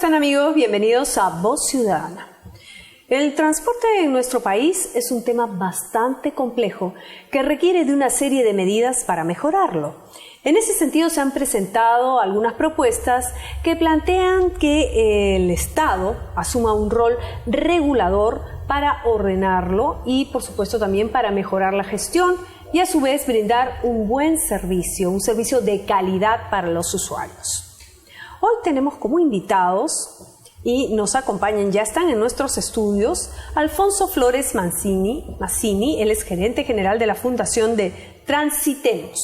están, amigos? Bienvenidos a Voz Ciudadana. El transporte en nuestro país es un tema bastante complejo que requiere de una serie de medidas para mejorarlo. En ese sentido se han presentado algunas propuestas que plantean que el Estado asuma un rol regulador para ordenarlo y, por supuesto, también para mejorar la gestión y a su vez brindar un buen servicio, un servicio de calidad para los usuarios. Hoy tenemos como invitados y nos acompañan, ya están en nuestros estudios, Alfonso Flores Mazzini, él es gerente general de la Fundación de Transitemos.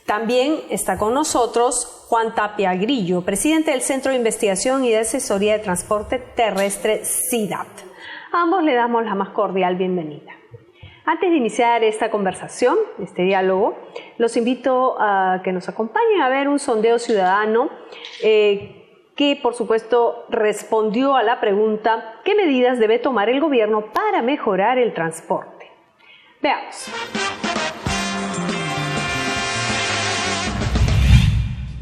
También está con nosotros Juan Tapia Grillo, presidente del Centro de Investigación y de Asesoría de Transporte Terrestre CIDAT. A ambos le damos la más cordial bienvenida. Antes de iniciar esta conversación, este diálogo, los invito a que nos acompañen a ver un sondeo ciudadano que, por supuesto, respondió a la pregunta ¿qué medidas debe tomar el gobierno para mejorar el transporte? Veamos.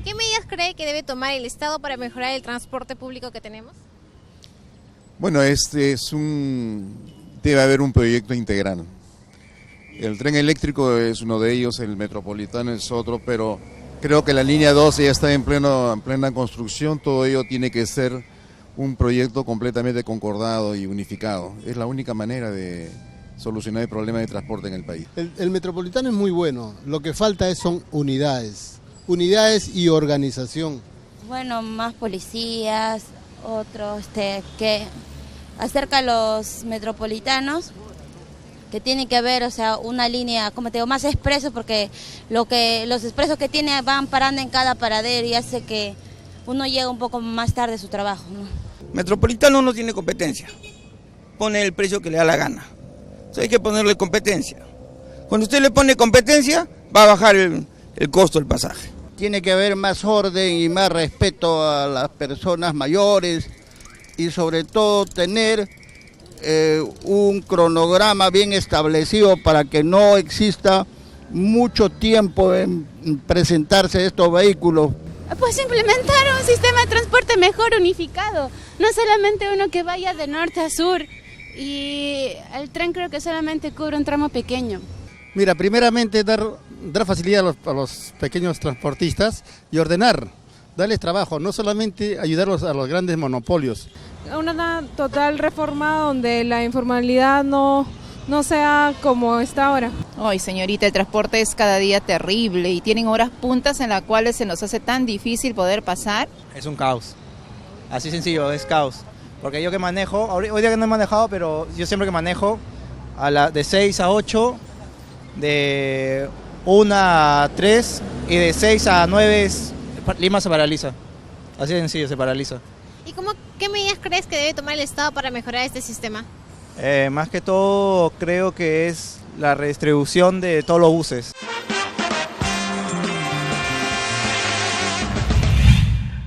¿Qué medidas cree que debe tomar el Estado para mejorar el transporte público que tenemos? Bueno, debe haber un proyecto integral. El tren eléctrico es uno de ellos, el metropolitano es otro, pero creo que la línea 12 ya está en plena construcción. Todo ello tiene que ser un proyecto completamente concordado y unificado. Es la única manera de solucionar el problema de transporte en el país. El metropolitano es muy bueno, lo que falta son unidades y organización. Bueno, más policías, otros que acerca a los metropolitanos, que tiene que haber, o sea, una línea, como te digo, más expreso, porque los expresos que tiene van parando en cada paradero y hace que uno llegue un poco más tarde a su trabajo, ¿no? Metropolitano no tiene competencia, pone el precio que le da la gana. Entonces hay que ponerle competencia. Cuando usted le pone competencia, va a bajar el costo del pasaje. Tiene que haber más orden y más respeto a las personas mayores y sobre todo tener un cronograma bien establecido para que no exista mucho tiempo en presentarse estos vehículos. Pues implementar un sistema de transporte mejor unificado, no solamente uno que vaya de norte a sur, y el tren creo que solamente cubre un tramo pequeño. Mira, primeramente dar facilidad a los pequeños transportistas y darles trabajo, no solamente ayudarlos a los grandes monopolios. Una total reforma donde la informalidad no sea como está ahora. Ay, señorita, el transporte es cada día terrible y tienen horas puntas en las cuales se nos hace tan difícil poder pasar. Es un caos, así sencillo, es caos. Porque yo que manejo, hoy día que no he manejado, pero yo siempre que manejo, de 6 a 8, de 1 a 3 y de 6 a 9 Lima se paraliza. Así de sencillo, se paraliza. ¿Y qué medidas crees que debe tomar el Estado para mejorar este sistema? Más que todo creo que es la redistribución de todos los buses.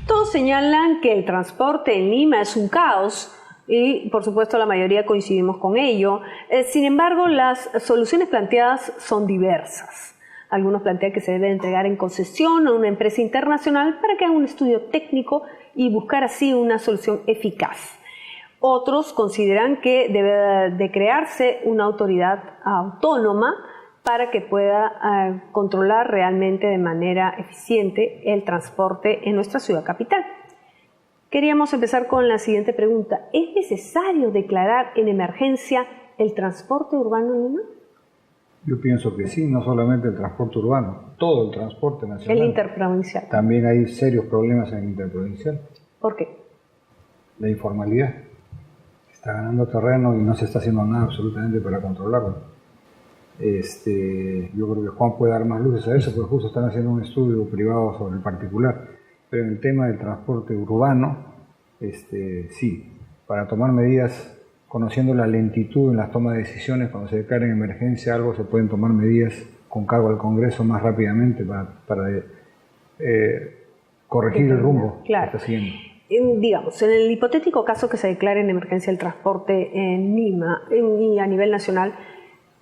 Todos señalan que el transporte en Lima es un caos y, por supuesto, la mayoría coincidimos con ello. Sin embargo, las soluciones planteadas son diversas. Algunos plantean que se debe entregar en concesión a una empresa internacional para que haga un estudio técnico y buscar así una solución eficaz. Otros consideran que debe de crearse una autoridad autónoma para que pueda controlar realmente de manera eficiente el transporte en nuestra ciudad capital. Queríamos empezar con la siguiente pregunta. ¿Es necesario declarar en emergencia el transporte urbano en Lima? Yo pienso que sí, no solamente el transporte urbano, todo el transporte nacional. El interprovincial. También hay serios problemas en el interprovincial. ¿Por qué? La informalidad. Está ganando terreno y no se está haciendo nada absolutamente para controlarlo. Yo creo que Juan puede dar más luces a eso, porque justo están haciendo un estudio privado sobre el particular. Pero en el tema del transporte urbano, sí, para tomar medidas, conociendo la lentitud en las tomas de decisiones, cuando se declara en emergencia algo, se pueden tomar medidas con cargo al Congreso más rápidamente para corregir el rumbo que está siguiendo. Digamos, en el hipotético caso que se declare en emergencia el transporte en Lima y a nivel nacional,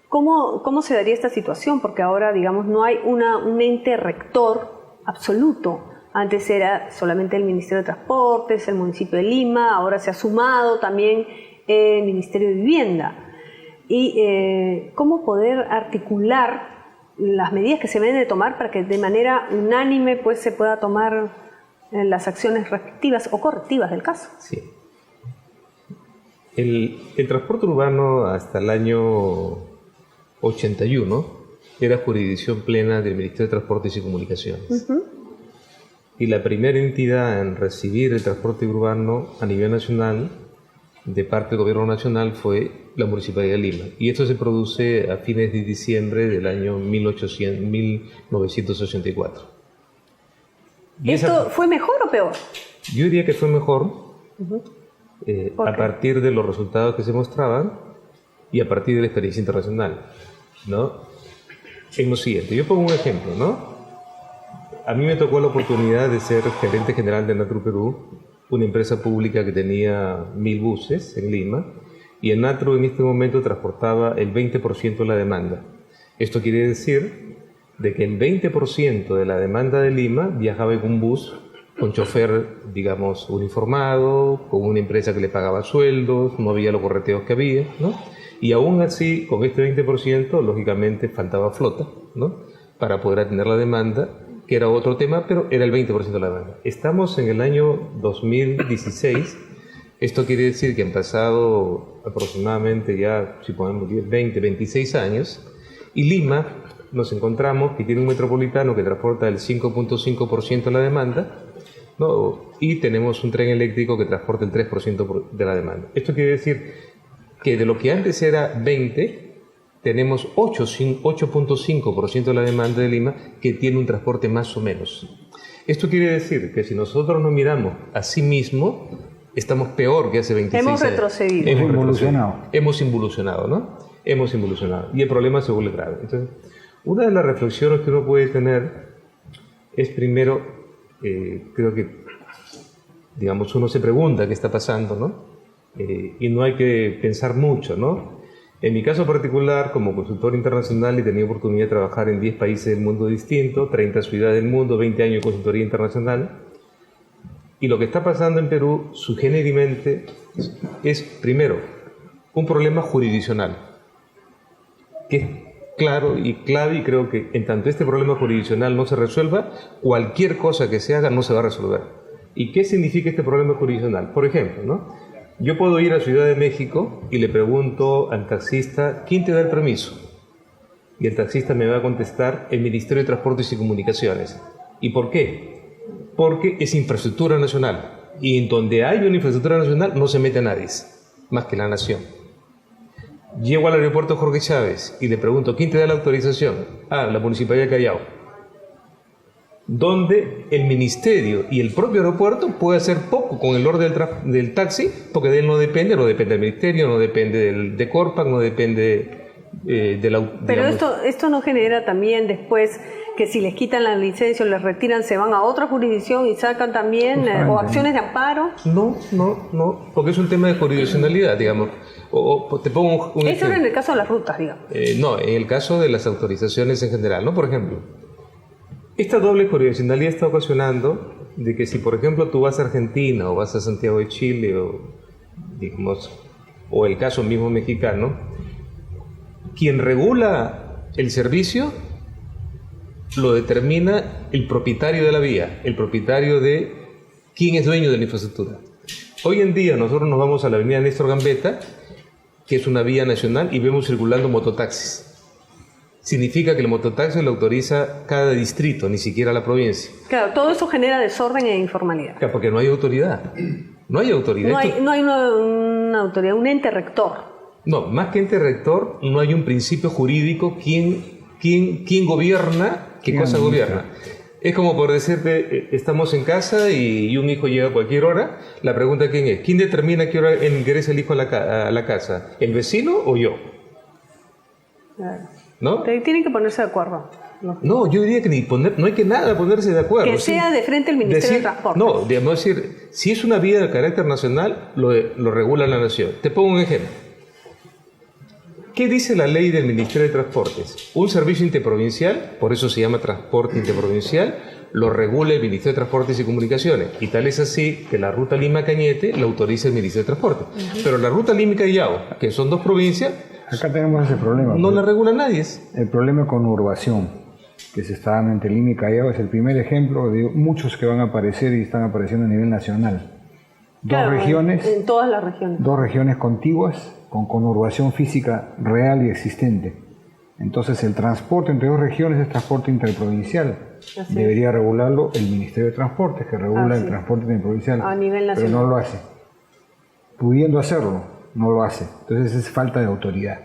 ¿cómo se daría esta situación? Porque ahora, digamos, no hay un ente rector absoluto Antes era solamente el Ministerio de Transportes, el municipio de Lima, ahora se ha sumado también el Ministerio de Vivienda. Y cómo poder articular las medidas que se deben de tomar para que de manera unánime pues, se pueda tomar las acciones respectivas o correctivas del caso. Sí. El transporte urbano hasta el año 81 era jurisdicción plena del Ministerio de Transportes y Comunicaciones. Y la primera entidad en recibir el transporte urbano a nivel nacional de parte del gobierno nacional fue la Municipalidad de Lima. Y esto se produce a fines de diciembre del año 1984. ¿Esto fue mejor o peor? Yo diría que fue mejor a partir de los resultados que se mostraban y a partir de la experiencia internacional, ¿no? En lo siguiente, yo pongo un ejemplo, ¿no? A mí me tocó la oportunidad de ser gerente general de Natru Perú, una empresa pública que tenía 1000 buses en Lima, y el Natru en este momento transportaba el 20% de la demanda. Esto quiere decir de que el 20% de la demanda de Lima viajaba en un bus con chofer, digamos, uniformado, con una empresa que le pagaba sueldos, no había los correteos que había, ¿no? Y aún así, con este 20%, lógicamente faltaba flota, ¿no? Para poder atender la demanda, que era otro tema, pero era el 20% de la demanda. Estamos en el año 2016, esto quiere decir que han pasado aproximadamente ya, si podemos decir, 20, 26 años, y Lima nos encontramos que tiene un metropolitano que transporta el 5.5% de la demanda, ¿no? Y tenemos un tren eléctrico que transporta el 3% de la demanda. Esto quiere decir que de lo que antes era 20, tenemos 8.5% de la demanda de Lima que tiene un transporte más o menos. Esto quiere decir que si nosotros nos miramos a sí mismo, estamos peor que hace 26 años. Hemos retrocedido. Hemos involucionado, ¿no? Hemos involucionado. Y el problema se vuelve grave. Entonces, una de las reflexiones que uno puede tener es primero, creo que, digamos, uno se pregunta qué está pasando, ¿no? Y no hay que pensar mucho, ¿no? En mi caso particular, como consultor internacional, he tenido oportunidad de trabajar en 10 países del mundo distintos, 30 ciudades del mundo, 20 años de consultoría internacional. Y lo que está pasando en Perú, sugeridamente, es, primero, un problema jurisdiccional, que es claro y clave, y creo que en tanto este problema jurisdiccional no se resuelva, cualquier cosa que se haga no se va a resolver. ¿Y qué significa este problema jurisdiccional? Por ejemplo, ¿no? Yo puedo ir a Ciudad de México y le pregunto al taxista, ¿quién te da el permiso? Y el taxista me va a contestar, el Ministerio de Transportes y Comunicaciones. ¿Y por qué? Porque es infraestructura nacional. Y en donde hay una infraestructura nacional no se mete a nadie, más que la nación. Llego al aeropuerto Jorge Chávez y le pregunto, ¿quién te da la autorización? Ah, la Municipalidad de Callao. Donde el ministerio y el propio aeropuerto puede hacer poco con el orden del taxi, porque de él no depende del ministerio, no depende de Corpac, no depende de la... Pero esto no genera también después que si les quitan la licencia o les retiran, se van a otra jurisdicción y sacan también o acciones de amparo. No, porque es un tema de jurisdiccionalidad, digamos. Te pongo un Eso ejemplo. era en el caso de las rutas, digamos. No, en el caso de las autorizaciones en general, ¿no? Por ejemplo, esta doble jurisdiccionalidad está ocasionando de que si, por ejemplo, tú vas a Argentina o vas a Santiago de Chile o el caso mismo mexicano, quien regula el servicio lo determina el propietario de la vía, el propietario de quién es dueño de la infraestructura. Hoy en día nosotros nos vamos a la avenida Néstor Gambetta, que es una vía nacional, y vemos circulando mototaxis. Significa que el mototaxi lo autoriza cada distrito, ni siquiera la provincia. Claro, todo eso genera desorden e informalidad. Claro, porque no hay autoridad. No hay autoridad. No hay una autoridad, un ente rector. No, más que ente rector, no hay un principio jurídico quién gobierna, qué cosa gobierna. Es como por decirte, estamos en casa y un hijo llega a cualquier hora, la pregunta ¿quién es? ¿Quién determina qué hora ingresa el hijo a la casa? ¿El vecino o yo? Claro. ¿No? Tienen que ponerse de acuerdo. No, yo diría que no hay que nada ponerse de acuerdo. Que sea de frente el Ministerio de Transporte. No, debemos decir, si es una vía de carácter nacional, lo regula la nación. Te pongo un ejemplo. ¿Qué dice la ley del Ministerio de Transportes? Un servicio interprovincial, por eso se llama transporte interprovincial, lo regula el Ministerio de Transportes y Comunicaciones. Y tal es así que la ruta Lima-Cañete la autoriza el Ministerio de Transporte. Pero la ruta Lima-Callao, que son 2 provincias, acá tenemos ese problema. No la regula nadie. El problema con conurbación, que se está dando entre Lima y Callao, es el primer ejemplo de muchos que van a aparecer y están apareciendo a nivel nacional. Claro, regiones, en todas las regiones. 2 regiones contiguas con conurbación física real y existente. Entonces el transporte entre 2 regiones es transporte interprovincial. Así debería regularlo el Ministerio de Transportes, que regula el transporte interprovincial, a nivel nacional. pero no lo hace. Pudiendo hacerlo, no lo hace. Entonces es falta de autoridad.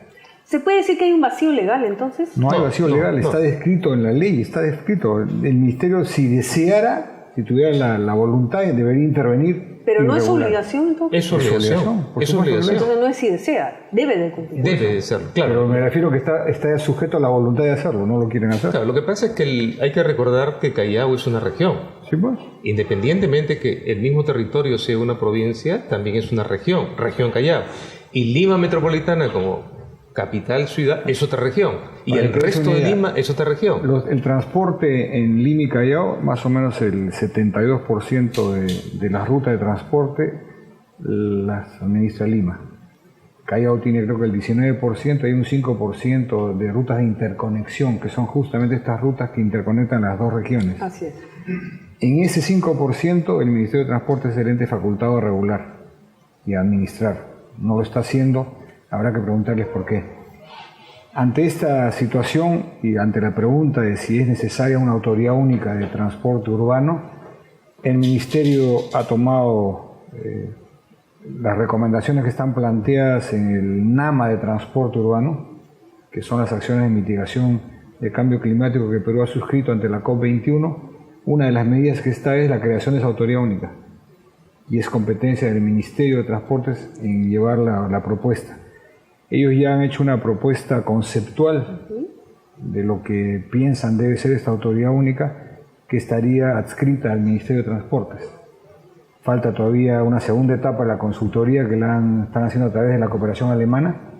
¿Se puede decir que hay un vacío legal entonces? No hay vacío legal, está descrito en la ley, está descrito. El Ministerio, si deseara, si tuviera la voluntad, debería intervenir. Pero no es obligación entonces. Es obligación. Es obligación. Entonces no es si desea, debe de cumplir. Debe de serlo, claro. Pero me refiero que está sujeto a la voluntad de hacerlo, no lo quieren hacer. Claro, lo que pasa es que hay que recordar que Callao es una región. Sí, pues. Independientemente que el mismo territorio sea una provincia, también es una región Callao. Y Lima Metropolitana como capital ciudad es otra región. Y el resto de Lima es otra región. El transporte en Lima y Callao, más o menos el 72% de las rutas de transporte las administra Lima. Callao tiene creo que el 19%, hay un 5% de rutas de interconexión, que son justamente estas rutas que interconectan las 2 regiones. Así es. En ese 5% el Ministerio de Transporte es el ente facultado a regular y a administrar. No lo está haciendo, habrá que preguntarles por qué. Ante esta situación y ante la pregunta de si es necesaria una autoridad única de transporte urbano, el Ministerio ha tomado las recomendaciones que están planteadas en el NAMA de transporte urbano, que son las acciones de mitigación del cambio climático que Perú ha suscrito ante la COP21. Una de las medidas que está es la creación de esa autoridad única, y es competencia del Ministerio de Transportes en llevar la propuesta. Ellos ya han hecho una propuesta conceptual de lo que piensan debe ser esta autoridad única, que estaría adscrita al Ministerio de Transportes. Falta todavía una segunda etapa de la consultoría que están haciendo a través de la cooperación alemana,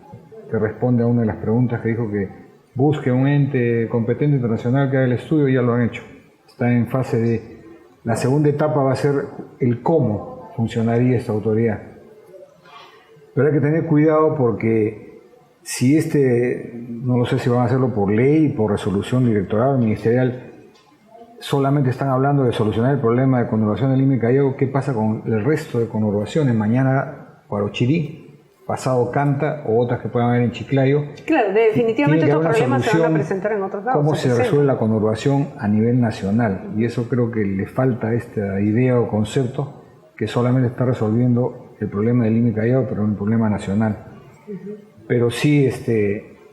que responde a una de las preguntas que dijo que busque un ente competente internacional que haga el estudio, y ya lo han hecho. Está en fase de... La segunda etapa va a ser el cómo funcionaría esta autoridad. Pero hay que tener cuidado porque si no lo sé si van a hacerlo por ley, por resolución directoral, ministerial, solamente están hablando de solucionar el problema de conurbación de Lima y Callao. ¿Qué pasa con el resto de conurbaciones? Mañana Huarochirí, pasado Canta o otras que puedan haber en Chiclayo. Claro, definitivamente estos problemas se van a presentar en otros lados. ¿Cómo se resuelve la conurbación a nivel nacional? Y eso creo que le falta esta idea o concepto que solamente está resolviendo el problema de Lima y Callao, pero un problema nacional. Pero sí,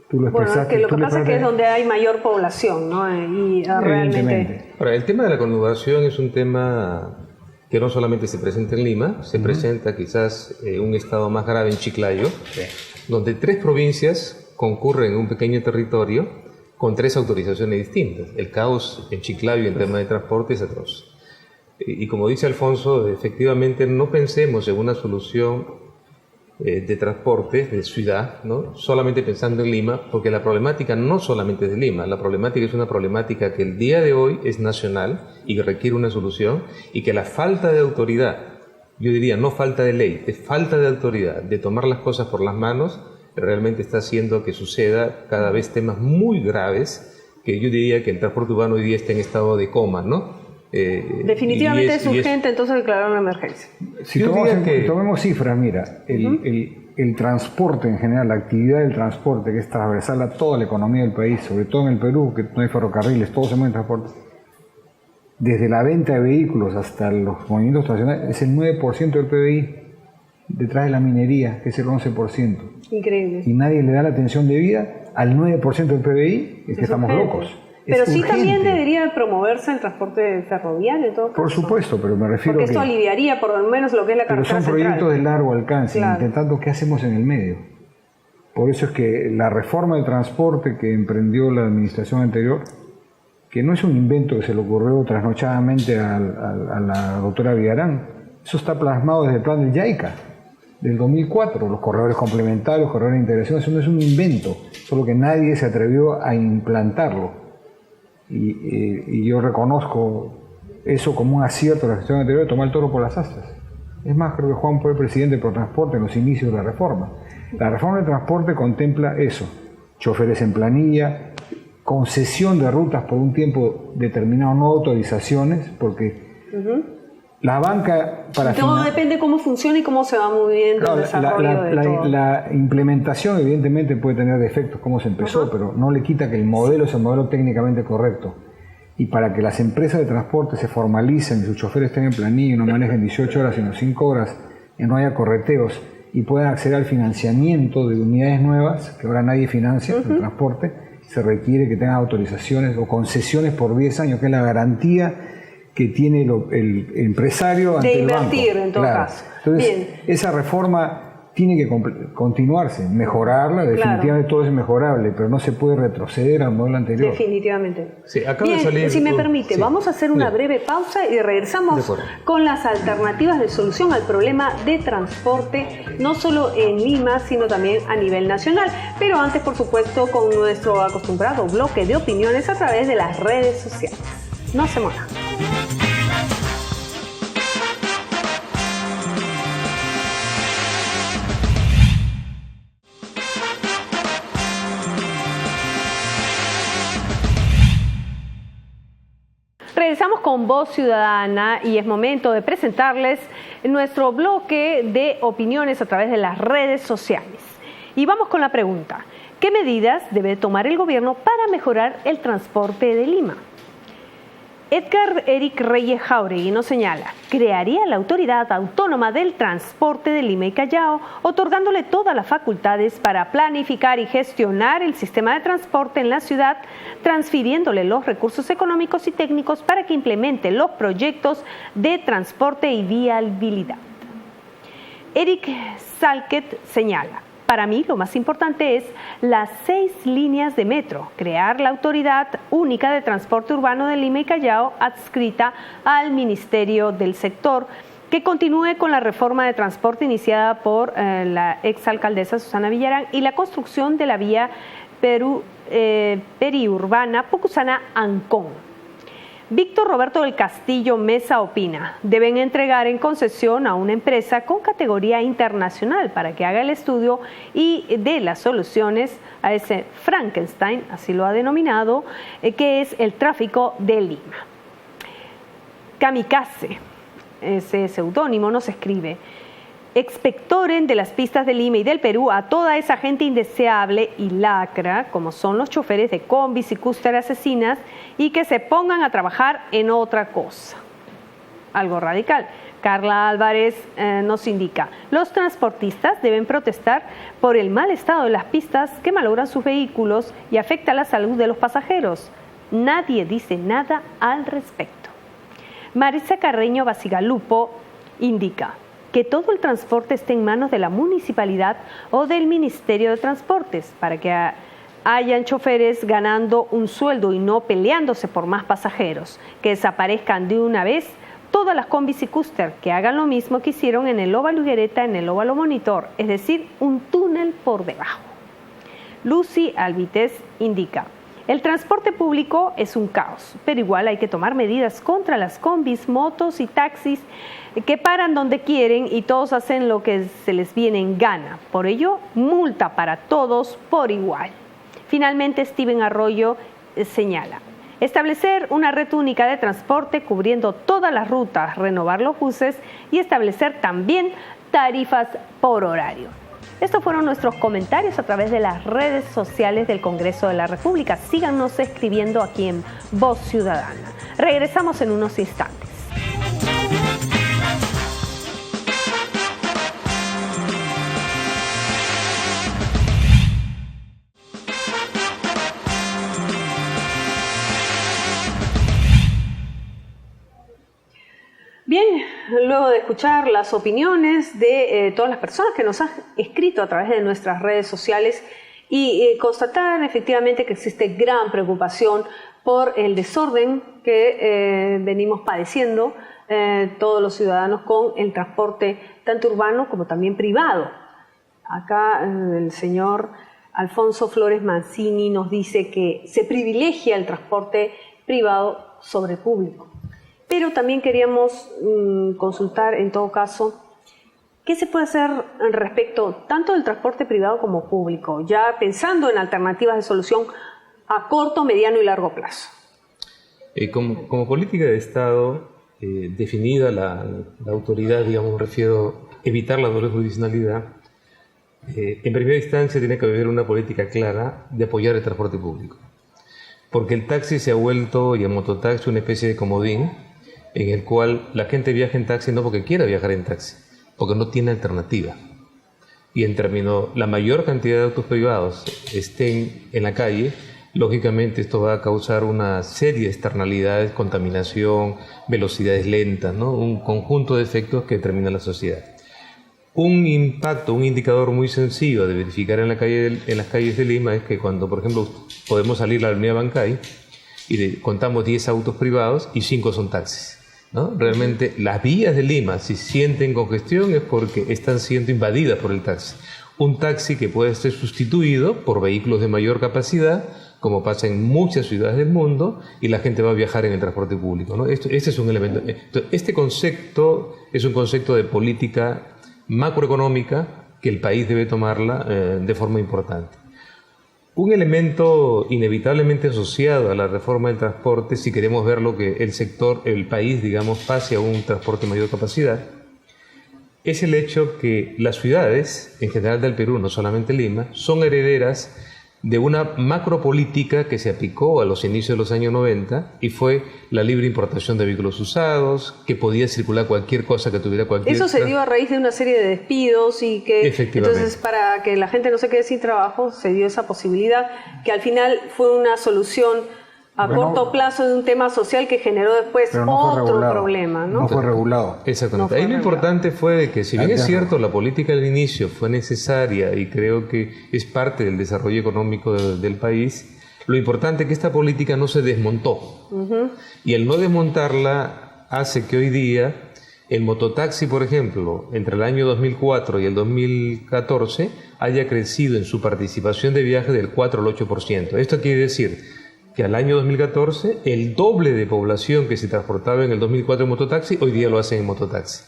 tú lo expresaste. Lo que pasa es que es donde hay mayor población, ¿no? Y realmente... Ahora, el tema de la conurbación es un tema que no solamente se presenta en Lima, se presenta quizás un estado más grave en Chiclayo, donde 3 provincias concurren en un pequeño territorio con 3 autorizaciones distintas. El caos en Chiclayo en tema de transporte es atroz. Y como dice Alfonso, efectivamente no pensemos en una solución de transporte de ciudad, ¿no? Solamente pensando en Lima, porque la problemática no solamente es de Lima, la problemática es una problemática que el día de hoy es nacional y que requiere una solución, y que la falta de autoridad, yo diría no falta de ley, es falta de autoridad, de tomar las cosas por las manos, realmente está haciendo que suceda cada vez temas muy graves, que yo diría que el transporte urbano hoy día está en estado de coma, ¿no? Definitivamente es urgente entonces declarar una emergencia. Si tomemos cifras, mira, el transporte en general, la actividad del transporte, que es transversal a toda la economía del país, sobre todo en el Perú, que no hay ferrocarriles, todo se mueve en transporte, desde la venta de vehículos hasta los movimientos estacionales, es el 9% del PBI, detrás de la minería, que es el 11%. Increíble. Y nadie le da la atención debida al 9% del PBI, es que estamos locos. Pero sí también debería promoverse el transporte ferroviario en todo caso. Por supuesto, pero me refiero porque esto aliviaría por lo menos lo que es la carretera central. Pero son proyectos de largo alcance, claro. Intentando qué hacemos en el medio. Por eso es que la reforma del transporte que emprendió la administración anterior, que no es un invento que se le ocurrió trasnochadamente a la doctora Villarán, eso está plasmado desde el plan del JICA, del 2004, los corredores complementarios, los corredores de integración, eso no es un invento, solo que nadie se atrevió a implantarlo. Y yo reconozco eso como un acierto de la gestión anterior de tomar el toro por las astas. Es más, creo que Juan fue presidente de Protransporte en los inicios de la reforma. La reforma del transporte contempla eso, choferes en planilla, concesión de rutas por un tiempo determinado, no autorizaciones, porque la banca para todo depende cómo funciona y cómo se va moviendo el desarrollo de todo. La implementación evidentemente puede tener defectos, como se empezó, pero no le quita que el modelo es el modelo técnicamente correcto. Y para que las empresas de transporte se formalicen y sus choferes estén en planilla y no manejen 18 horas sino 5 horas y no haya correteos y puedan acceder al financiamiento de unidades nuevas, que ahora nadie financia el transporte, se requiere que tengan autorizaciones o concesiones por 10 años, que es la garantía que tiene el empresario ante el banco. De invertir, en todo caso. Entonces, bien, esa reforma tiene que continuarse, mejorarla, definitivamente todo es mejorable, pero no se puede retroceder al modelo anterior. Definitivamente. Sí, acaba bien, de salir, si me permite, vamos a hacer una breve pausa y regresamos con las alternativas de solución al problema de transporte, no solo en Lima, sino también a nivel nacional. Pero antes, por supuesto, con nuestro acostumbrado bloque de opiniones a través de las redes sociales. No se muevan. Regresamos con Voz Ciudadana y es momento de presentarles nuestro bloque de opiniones a través de las redes sociales. Y vamos con la pregunta: ¿qué medidas debe tomar el gobierno para mejorar el transporte de Lima? Edgar Eric Reyes Jauregui nos señala: crearía la Autoridad Autónoma del Transporte de Lima y Callao, otorgándole todas las facultades para planificar y gestionar el sistema de transporte en la ciudad, transfiriéndole los recursos económicos y técnicos para que implemente los proyectos de transporte y viabilidad. Eric Salket señala: para mí lo más importante es las 6 líneas de metro, crear la Autoridad Única de Transporte Urbano de Lima y Callao adscrita al Ministerio del Sector, que continúe con la reforma de transporte iniciada por la exalcaldesa Susana Villarán y la construcción de la vía periurbana Pucusana-Ancón. Víctor Roberto del Castillo Mesa opina: deben entregar en concesión a una empresa con categoría internacional para que haga el estudio y dé las soluciones a ese Frankenstein, así lo ha denominado, que es el tráfico de Lima. Kamikaze, ese seudónimo, nos escribe: expectoren de las pistas de Lima y del Perú a toda esa gente indeseable y lacra, como son los choferes de combis y cúster asesinas, y que se pongan a trabajar en otra cosa. Algo radical. Carla Álvarez nos indica: los transportistas deben protestar por el mal estado de las pistas que malogran sus vehículos y afecta la salud de los pasajeros. Nadie dice nada al respecto. Marisa Carreño Basigalupo indica: que todo el transporte esté en manos de la municipalidad o del Ministerio de Transportes, para que hayan choferes ganando un sueldo y no peleándose por más pasajeros, que desaparezcan de una vez todas las combis y cúster, que hagan lo mismo que hicieron en el óvalo Higuereta, en el óvalo Monitor, es decir, un túnel por debajo. Lucy Alvites indica: el transporte público es un caos, pero igual hay que tomar medidas contra las combis, motos y taxis que paran donde quieren y todos hacen lo que se les viene en gana. Por ello, multa para todos por igual. Finalmente, Steven Arroyo señala: establecer una red única de transporte cubriendo todas las rutas, renovar los buses y establecer también tarifas por horario. Estos fueron nuestros comentarios a través de las redes sociales del Congreso de la República. Síganos escribiendo aquí en Voz Ciudadana. Regresamos en unos instantes. Bien, luego de escuchar las opiniones de todas las personas que nos han escrito a través de nuestras redes sociales y constatar efectivamente que existe gran preocupación por el desorden que venimos padeciendo todos los ciudadanos con el transporte tanto urbano como también privado. Acá el señor Alfonso Flores Mancini nos dice que se privilegia el transporte privado sobre público. pero también queríamos consultar en todo caso qué se puede hacer respecto tanto del transporte privado como público, ya pensando en alternativas de solución a corto, mediano y largo plazo. Como política de Estado definida la autoridad, digamos, me refiero a evitar la doble jurisdiccionalidad, en primera instancia tiene que haber una política clara de apoyar el transporte público. Porque el taxi se ha vuelto, y el mototaxi, una especie de comodín en el cual la gente viaja en taxi no porque quiera viajar en taxi, porque no tiene alternativa. Y en términos, la mayor cantidad de autos privados estén en la calle, lógicamente esto va a causar una serie de externalidades, contaminación, velocidades lentas, ¿no? Un conjunto de efectos que determina la sociedad. Un impacto, un indicador muy sencillo de verificar en las calles de Lima es que cuando, por ejemplo, podemos salir a la avenida Bancay y contamos 10 autos privados y 5 son taxis, ¿no? Realmente las vías de Lima, si sienten congestión, es porque están siendo invadidas por el taxi. Un taxi que puede ser sustituido por vehículos de mayor capacidad, como pasa en muchas ciudades del mundo, y la gente va a viajar en el transporte público, ¿no? Este es un elemento. Este concepto es un concepto de política macroeconómica que el país debe tomarla de forma importante. Un elemento inevitablemente asociado a la reforma del transporte, si queremos ver lo que el país, digamos, pase a un transporte de mayor capacidad, es el hecho que las ciudades, en general del Perú, no solamente Lima, son herederas de una macropolítica que se aplicó a los inicios de los años 90 y fue la libre importación de vehículos usados, que podía circular cualquier cosa que tuviera cualquier... Eso se dio a raíz de una serie de despidos y que entonces para que la gente no se quede sin trabajo se dio esa posibilidad que al final fue una solución a corto plazo de un tema social que generó después otro problema, ¿no? No fue regulado. Exactamente. Ahí lo importante fue que, si bien es cierto, la política del inicio fue necesaria y creo que es parte del desarrollo económico del país, lo importante es que esta política no se desmontó. Y el no desmontarla hace que hoy día el mototaxi, por ejemplo, entre el año 2004 y el 2014, haya crecido en su participación de viaje del 4 al 8%. Esto quiere decir que al año 2014 el doble de población que se transportaba en el 2004 en mototaxi, hoy día lo hacen en mototaxi.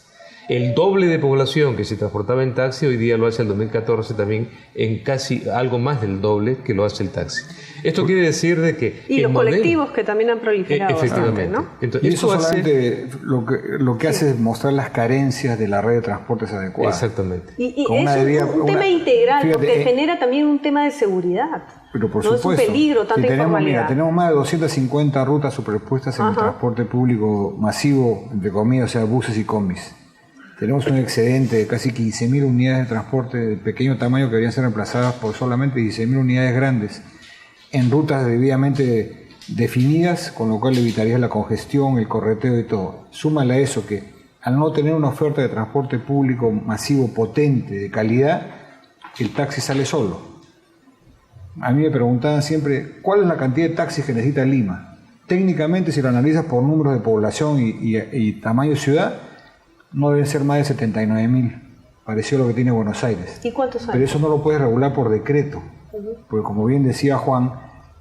El doble de población que se transportaba en taxi, hoy día lo hace el 2014 también en casi algo más del doble que lo hace el taxi. Esto quiere decir de que... Y los colectivos que también han proliferado efectivamente, bastante, ¿no? Entonces, y eso solamente lo que hace es mostrar las carencias de la red de transportes adecuada. Exactamente. Y es un tema integral, porque genera también un tema de seguridad. Pero por no supuesto, es un peligro, tanta informalidad. Tenemos más de 250 rutas superpuestas en el transporte público masivo, entre comillas, o sea, buses y combis. Tenemos un excedente de casi 15.000 unidades de transporte de pequeño tamaño que deberían ser reemplazadas por solamente 16.000 unidades grandes en rutas debidamente definidas, con lo cual evitaría la congestión, el correteo y todo. Súmale a eso que al no tener una oferta de transporte público masivo, potente, de calidad, el taxi sale solo. A mí me preguntaban siempre, ¿cuál es la cantidad de taxis que necesita Lima? Técnicamente, si lo analizas por números de población y tamaño de ciudad, no deben ser más de 79.000, pareció lo que tiene Buenos Aires. ¿Y cuántos años? Pero eso no lo puedes regular por decreto, porque como bien decía Juan,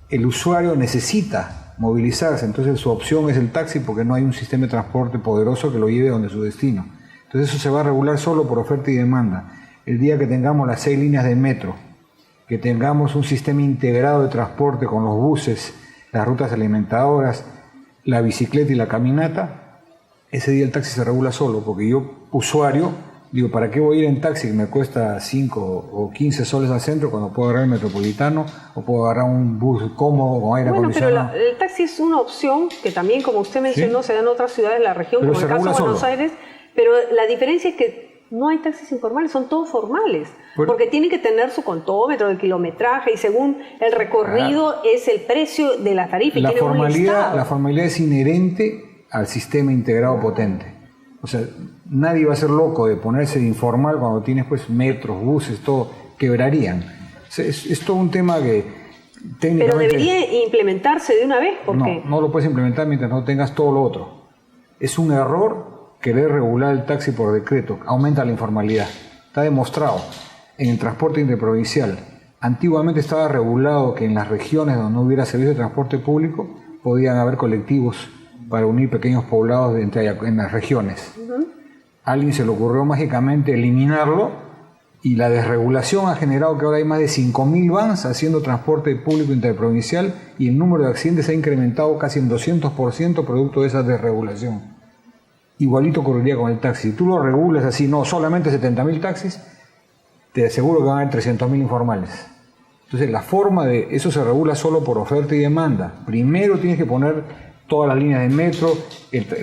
el usuario necesita movilizarse, entonces su opción es el taxi porque no hay un sistema de transporte poderoso que lo lleve donde su destino. Entonces eso se va a regular solo por oferta y demanda. El día que tengamos las 6 líneas de metro, que tengamos un sistema integrado de transporte con los buses, las rutas alimentadoras, la bicicleta y la caminata, ese día el taxi se regula solo, porque yo, usuario, digo, ¿para qué voy a ir en taxi que me cuesta 5 o 15 soles al centro cuando puedo agarrar el metropolitano o puedo agarrar un bus cómodo con aire acondicionado? Pero el taxi es una opción que también, como usted mencionó, se da en otras ciudades de la región, pero como el caso de Buenos Aires, pero la diferencia es que no hay taxis informales, son todos formales, porque tienen que tener su contómetro de kilometraje y según el recorrido es el precio de la tarifa. La formalidad es inherente al sistema integrado potente. O sea, nadie va a ser loco de ponerse de informal cuando tienes pues metros, buses, todo, quebrarían. O sea, es todo un tema que técnicamente... Pero debería implementarse de una vez, ¿por qué? No lo puedes implementar mientras no tengas todo lo otro. Es un error querer regular el taxi por decreto, aumenta la informalidad. Está demostrado en el transporte interprovincial. Antiguamente estaba regulado que en las regiones donde no hubiera servicio de transporte público podían haber colectivos para unir pequeños poblados en las regiones. A alguien se le ocurrió mágicamente eliminarlo y la desregulación ha generado que ahora hay más de 5.000 vans haciendo transporte público interprovincial y el número de accidentes ha incrementado casi en 200% producto de esa desregulación. Igualito ocurriría con el taxi. Si tú lo regulas así, no solamente 70.000 taxis, te aseguro que van a haber 300.000 informales. Entonces la forma de eso se regula solo por oferta y demanda. Primero tienes que poner todas las líneas de metro,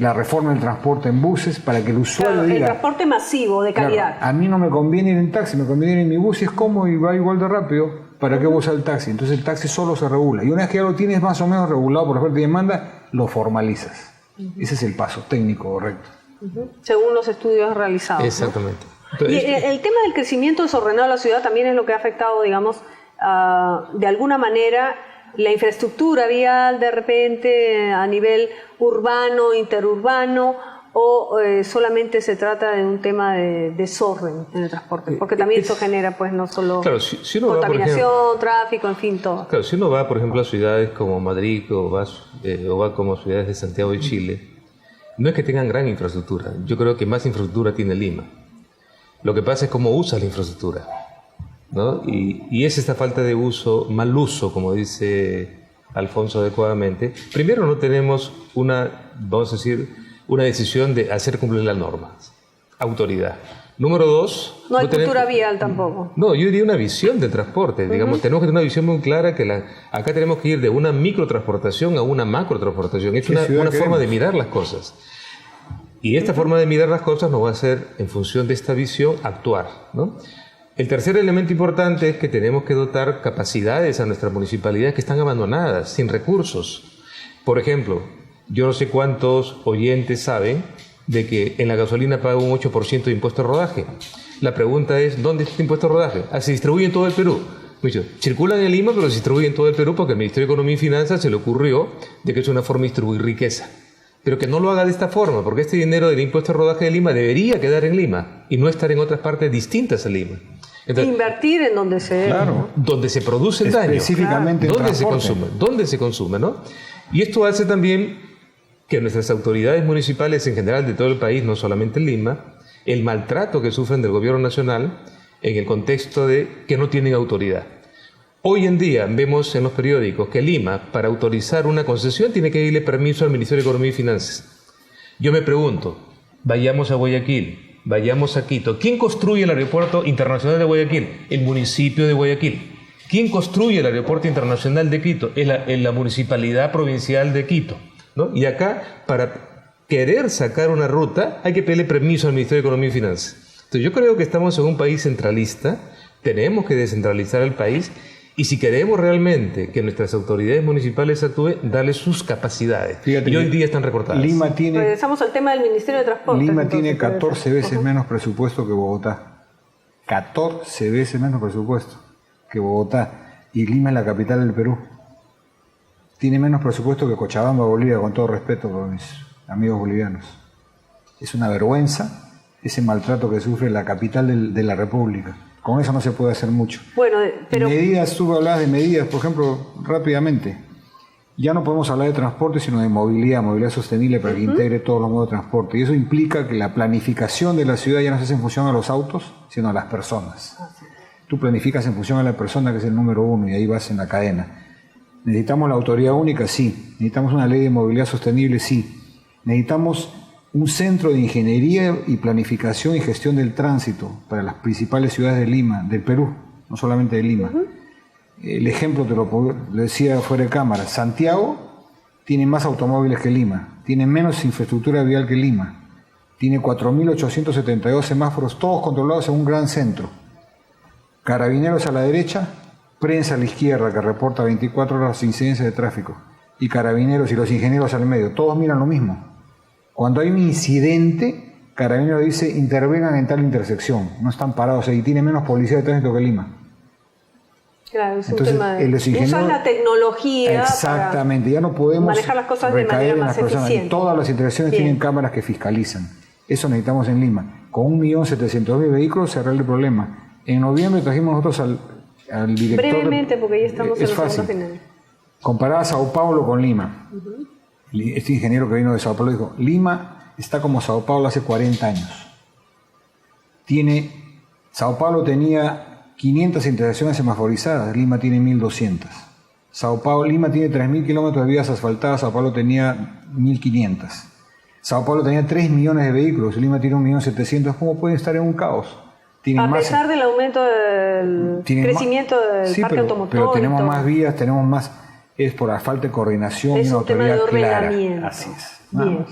la reforma del transporte en buses, para que el usuario diga... El transporte masivo, de calidad. Claro, a mí no me conviene ir en taxi, me conviene ir en mi bus y es cómodo y va igual de rápido. ¿Para qué usar el taxi? Entonces el taxi solo se regula. Y una vez que ya lo tienes más o menos regulado por oferta y demanda, lo formalizas. Ese es el paso técnico correcto. Según los estudios realizados. Exactamente. ¿No? Entonces, y el tema del crecimiento desordenado de la ciudad también es lo que ha afectado, digamos, de alguna manera la infraestructura vial de repente a nivel urbano, interurbano, o solamente se trata de un tema de desorden en el transporte, porque también eso genera pues no solo si uno contaminación, va, por ejemplo, tráfico, en fin, todo. Claro, si uno va, por ejemplo, a ciudades como Madrid o va como ciudades de Santiago de Chile, no es que tengan gran infraestructura. Yo creo que más infraestructura tiene Lima. Lo que pasa es cómo usas la infraestructura, ¿no? Y es esta falta de uso, mal uso, como dice Alfonso adecuadamente. Primero, no tenemos vamos a decir, una decisión de hacer cumplir las normas. Autoridad. Número dos... No hay cultura vial tampoco. No, yo diría una visión del transporte. Digamos, tenemos que tener una visión muy clara que acá tenemos que ir de una microtransportación a una macrotransportación. Es una forma de mirar las cosas. Y esta forma de mirar las cosas nos va a hacer, en función de esta visión, actuar, ¿no? El tercer elemento importante es que tenemos que dotar capacidades a nuestras municipalidades que están abandonadas, sin recursos. Por ejemplo, yo no sé cuántos oyentes saben de que en la gasolina paga un 8% de impuesto de rodaje. La pregunta es, ¿dónde está el impuesto de rodaje? Se distribuye en todo el Perú. Circulan en Lima, pero se distribuye en todo el Perú porque el Ministerio de Economía y Finanzas se le ocurrió de que es una forma de distribuir riqueza. Pero que no lo haga de esta forma, porque este dinero del impuesto de rodaje de Lima debería quedar en Lima y no estar en otras partes distintas a Lima. Entonces, invertir en donde se... Claro. Donde se produce el daño. Específicamente en transporte. ¿Dónde se consume, ¿no? Y esto hace también que nuestras autoridades municipales en general de todo el país, no solamente en Lima, el maltrato que sufren del gobierno nacional en el contexto de que no tienen autoridad. Hoy en día vemos en los periódicos que Lima, para autorizar una concesión, tiene que pedirle permiso al Ministerio de Economía y Finanzas. Yo me pregunto, vayamos a Guayaquil, vayamos a Quito. ¿Quién construye el aeropuerto internacional de Guayaquil? El municipio de Guayaquil. ¿Quién construye el aeropuerto internacional de Quito? Es la municipalidad provincial de Quito, ¿no? Y acá, para querer sacar una ruta, hay que pedirle permiso al Ministerio de Economía y Finanzas. Entonces yo creo que estamos en un país centralista, tenemos que descentralizar el país. Y si queremos realmente que nuestras autoridades municipales actúen, darles sus capacidades. Fíjate, y hoy día están recortadas. Regresamos al tema del Ministerio de Transporte. Lima tiene 14 veces menos presupuesto que Bogotá. 14 veces menos presupuesto que Bogotá. Y Lima es la capital del Perú. Tiene menos presupuesto que Cochabamba, Bolivia, con todo respeto por mis amigos bolivianos. Es una vergüenza ese maltrato que sufre la capital de la República. Con eso no se puede hacer mucho. Bueno, pero... Medidas, tú hablabas de medidas, por ejemplo, rápidamente. Ya no podemos hablar de transporte, sino de movilidad sostenible para que integre todos los modos de transporte. Y eso implica que la planificación de la ciudad ya no se hace en función a los autos, sino a las personas. Tú planificas en función a la persona, que es el número uno, y ahí vas en la cadena. ¿Necesitamos la autoridad única? Sí. ¿Necesitamos una ley de movilidad sostenible? Sí. ¿Necesitamos un centro de ingeniería y planificación y gestión del tránsito para las principales ciudades de Lima, del Perú, no solamente de Lima? El ejemplo te lo decía fuera de cámara. Santiago tiene más automóviles que Lima, tiene menos infraestructura vial que Lima, tiene 4.872 semáforos, todos controlados en un gran centro. Carabineros a la derecha, prensa a la izquierda, que reporta 24 horas de incidencia de tráfico, y carabineros y los ingenieros al medio, todos miran lo mismo. Cuando hay un incidente, Carabineros dice, intervengan en tal intersección. No están parados ahí. Tiene menos policía de tránsito que Lima. Claro, es entonces, un tema de... Usan la tecnología exactamente, ya no podemos manejar las cosas de manera más eficiente. Y todas las intersecciones tienen cámaras que fiscalizan. Eso necesitamos en Lima. Con 1.700.000 vehículos se arregla el problema. En noviembre trajimos nosotros al director... Brevemente, porque ya estamos en los segundos finales. Comparaba Sao Paulo con Lima. Este ingeniero que vino de Sao Paulo dijo, Lima está como Sao Paulo hace 40 años. Sao Paulo tenía 500 intersecciones semaforizadas, Lima tiene 1200. Lima tiene 3.000 kilómetros de vías asfaltadas, Sao Paulo tenía 1.500. Sao Paulo tenía 3 millones de vehículos, Lima tiene 1.700.000. ¿Cómo pueden estar en un caos? A pesar del aumento del crecimiento del parque automotor. Pero tenemos más vías, tenemos más, es por la falta de coordinación y una autoridad clara. Así es. Bien.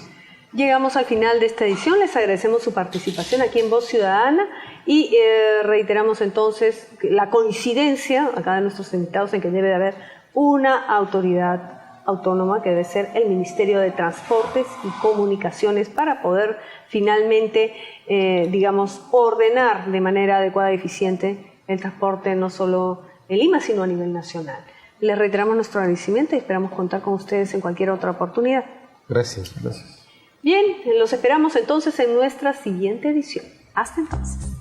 Llegamos al final de esta edición, les agradecemos su participación aquí en Voz Ciudadana y reiteramos entonces la coincidencia acá de nuestros invitados en que debe de haber una autoridad autónoma que debe ser el Ministerio de Transportes y Comunicaciones para poder finalmente, ordenar de manera adecuada y eficiente el transporte no solo en Lima, sino a nivel nacional. Les reiteramos nuestro agradecimiento y esperamos contar con ustedes en cualquier otra oportunidad. Gracias. Bien, los esperamos entonces en nuestra siguiente edición. Hasta entonces.